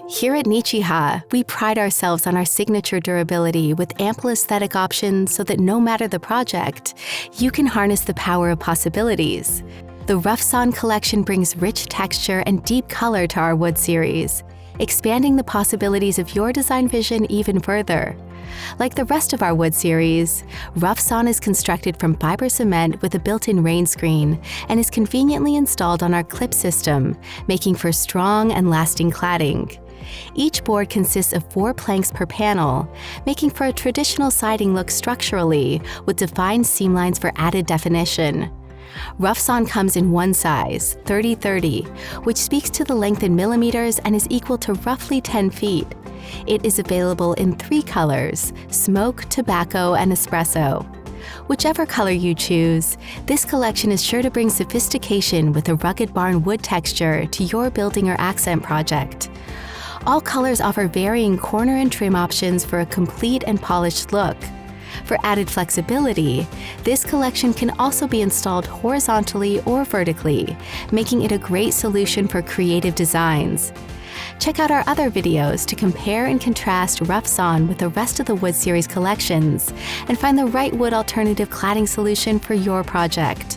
Here at Nichiha, we pride ourselves on our signature durability with ample aesthetic options so that no matter the project, you can harness the power of possibilities. The RoughSawn collection brings rich texture and deep color to our wood series, expanding the possibilities of your design vision even further. Like the rest of our wood series, RoughSawn is constructed from fiber cement with a built-in rain screen and is conveniently installed on our clip system, making for strong and lasting cladding. Each board consists of 4 planks per panel, making for a traditional siding look structurally with defined seam lines for added definition. RoughSawn comes in one size, 30-30, which speaks to the length in millimeters and is equal to roughly 10 feet. It is available in 3 colors: smoke, tobacco, and espresso. Whichever color you choose, this collection is sure to bring sophistication with a rugged barn wood texture to your building or accent project. All colors offer varying corner and trim options for a complete and polished look. For added flexibility, this collection can also be installed horizontally or vertically, making it a great solution for creative designs. Check out our other videos to compare and contrast RoughSawn with the rest of the wood series collections and find the right wood alternative cladding solution for your project.